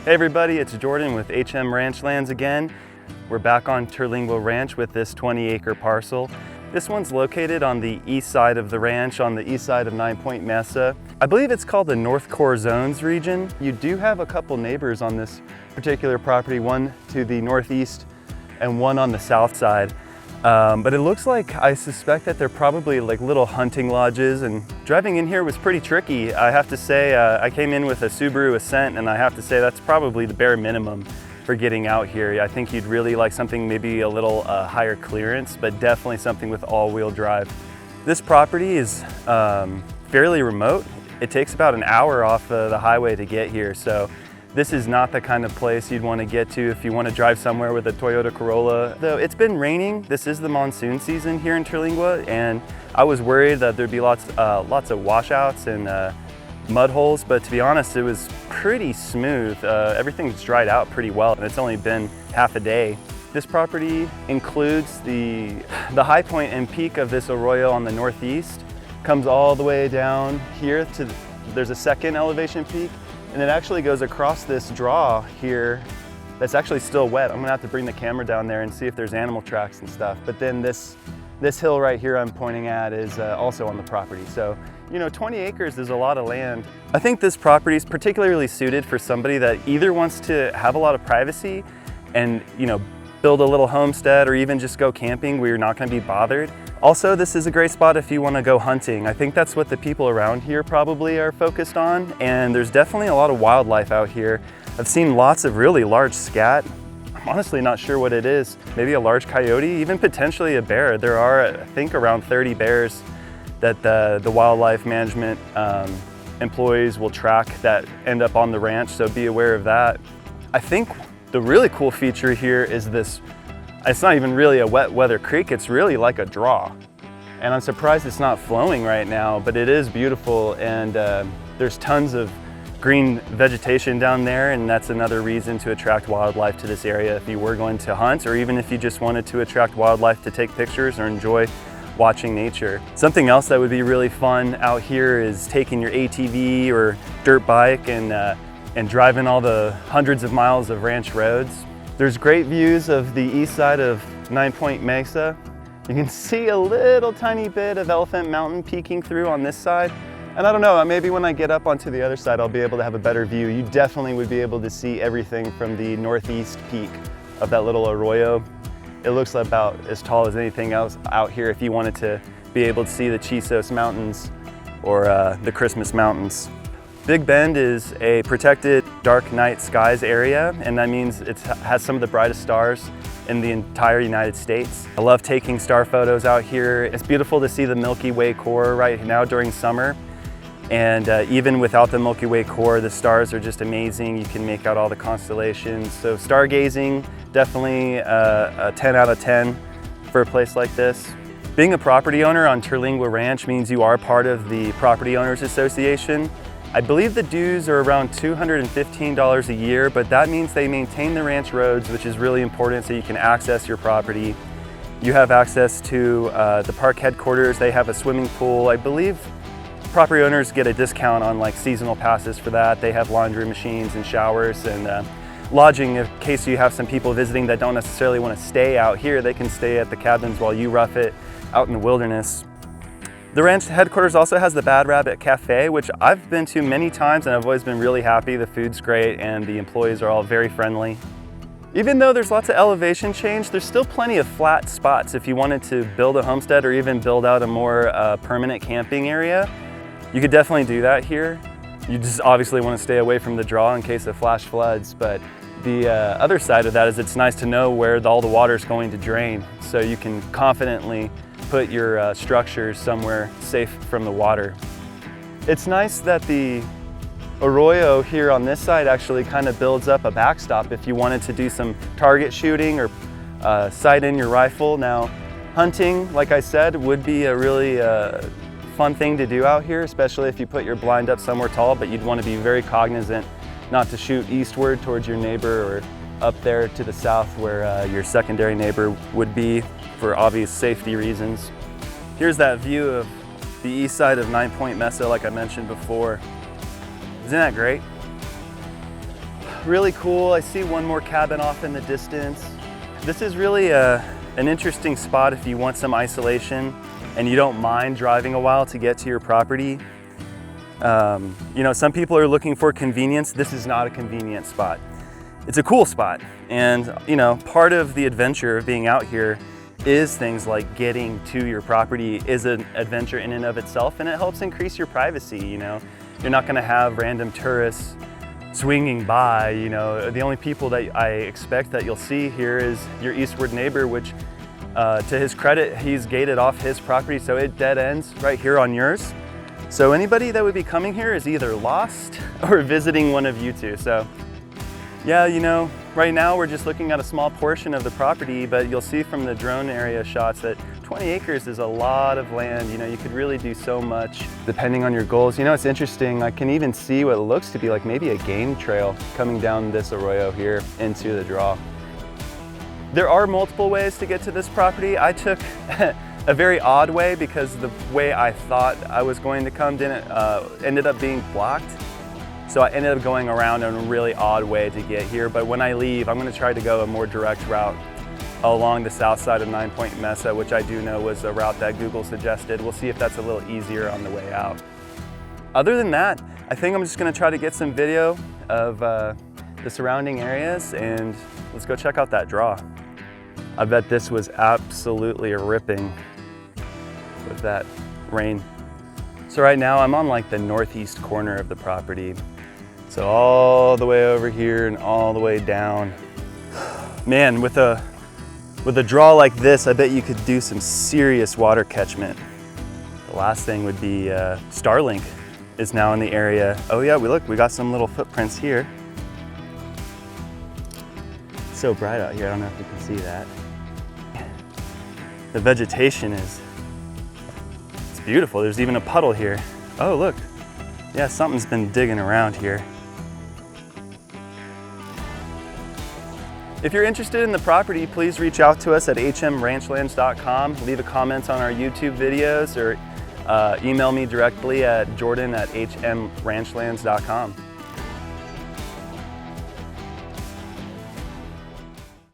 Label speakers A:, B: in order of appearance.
A: Hey everybody, it's Jordan with HM Ranchlands again. We're back on Terlingua Ranch with this 20-acre parcel. This one's located on the east side of the ranch, on the east side of 9 Point Mesa. I believe it's called the North Core Zones region. You do have a couple neighbors on this particular property, one to the northeast and one on the south side. But it looks like, I suspect that they're probably like little hunting lodges, and driving in here was pretty tricky. I have to say, I came in with a Subaru Ascent, and I have to say that's probably the bare minimum for getting out here. I think you'd really like something maybe a little higher clearance, but definitely something with all-wheel drive. This property is fairly remote. It takes about an hour off the highway to get here, so this is not the kind of place you'd want to get to if you want to drive somewhere with a Toyota Corolla. Though it's been raining, this is the monsoon season here in Terlingua, and I was worried that there'd be lots of washouts and mud holes, but to be honest, it was pretty smooth. Everything's dried out pretty well, and it's only been half a day. This property includes the high point and peak of this arroyo on the northeast, comes all the way down here to, there's a second elevation peak, and it actually goes across this draw here that's actually still wet. I'm gonna have to bring the camera down there and see if there's animal tracks and stuff. But then this hill right here I'm pointing at is also on the property. So, you know, 20 acres is a lot of land. I think this property is particularly suited for somebody that either wants to have a lot of privacy and, you know, build a little homestead, or even just go camping where you're not gonna be bothered. Also, this is a great spot if you want to go hunting. I think that's what the people around here probably are focused on, and there's definitely a lot of wildlife out here. I've seen lots of really large scat. I'm honestly not sure what it is. Maybe a large coyote, even potentially a bear. There are, I think, around 30 bears that the wildlife management employees will track that end up on the ranch, so be aware of that. I think the really cool feature here is this. It's not even really a wet weather creek, it's really like a draw. And I'm surprised it's not flowing right now, but it is beautiful, and there's tons of green vegetation down there, and that's another reason to attract wildlife to this area if you were going to hunt, or even if you just wanted to attract wildlife to take pictures or enjoy watching nature. Something else that would be really fun out here is taking your ATV or dirt bike and driving all the hundreds of miles of ranch roads. There's great views of the east side of 9 Point Mesa. You can see a little tiny bit of Elephant Mountain peeking through on this side. And I don't know, maybe when I get up onto the other side, I'll be able to have a better view. You definitely would be able to see everything from the northeast peak of that little arroyo. It looks about as tall as anything else out here if you wanted to be able to see the Chisos Mountains or the Christmas Mountains. Big Bend is a protected dark night skies area, and that means it has some of the brightest stars in the entire United States. I love taking star photos out here. It's beautiful to see the Milky Way core right now during summer. And even without the Milky Way core, the stars are just amazing. You can make out all the constellations. So stargazing, definitely a 10 out of 10 for a place like this. Being a property owner on Terlingua Ranch means you are part of the Property Owners Association. I believe the dues are around $215 a year, but that means they maintain the ranch roads, which is really important so you can access your property. You have access to the park headquarters. They have a swimming pool. I believe property owners get a discount on like seasonal passes for that. They have laundry machines and showers, and lodging in case you have some people visiting that don't necessarily want to stay out here. They can stay at the cabins while you rough it out in the wilderness. The ranch headquarters also has the Bad Rabbit Cafe, which I've been to many times, and I've always been really happy. The food's great and the employees are all very friendly. Even though there's lots of elevation change, there's still plenty of flat spots if you wanted to build a homestead or even build out a more permanent camping area. You could definitely do that here. You just obviously want to stay away from the draw in case of flash floods, but the other side of that is it's nice to know where all the water is going to drain, so you can confidently put your structures somewhere safe from the water. It's nice that the arroyo here on this side actually kind of builds up a backstop if you wanted to do some target shooting or sight in your rifle. Now, hunting, like I said, would be a really fun thing to do out here, especially if you put your blind up somewhere tall, but you'd want to be very cognizant not to shoot eastward towards your neighbor or up there to the south where your secondary neighbor would be, for obvious safety reasons. Here's that view of the east side of 9 Point Mesa like I mentioned before. Isn't that great? really cool. I see one more cabin off in the distance. This is really an interesting spot if you want some isolation and you don't mind driving a while to get to your property. You know, some people are looking for convenience. This is not a convenient spot. It's a cool spot. And, you know, part of the adventure of being out here is things like getting to your property is an adventure in and of itself, and it helps increase your privacy. You know, you're not gonna have random tourists swinging by. You know, the only people that I expect that you'll see here is your eastward neighbor, which to his credit, he's gated off his property, so it dead ends right here on yours. So anybody that would be coming here is either lost or visiting one of you two. So yeah, you know, right now we're just looking at a small portion of the property, but you'll see from the drone area shots that 20 acres is a lot of land. You know, you could really do so much depending on your goals. You know, it's interesting. I can even see what looks to be like maybe a game trail coming down this arroyo here into the draw. There are multiple ways to get to this property. I took a very odd way because the way I thought I was going to come ended up being blocked. So I ended up going around in a really odd way to get here. But when I leave, I'm going to try to go a more direct route along the south side of 9 Point Mesa, which I do know was a route that Google suggested. We'll see if that's a little easier on the way out. Other than that, I think I'm just going to try to get some video of the surrounding areas, and let's go check out that draw. I bet this was absolutely ripping with that rain. So right now I'm on like the northeast corner of the property. So all the way over here and all the way down. Man, with a draw like this, I bet you could do some serious water catchment. The last thing would be Starlink is now in the area. Oh yeah, we got some little footprints here. It's so bright out here, I don't know if you can see that. The vegetation it's beautiful. There's even a puddle here. Oh look, yeah, something's been digging around here. If you're interested in the property, please reach out to us at hmranchlands.com. Leave a comment on our YouTube videos or email me directly at jordan@hmranchlands.com.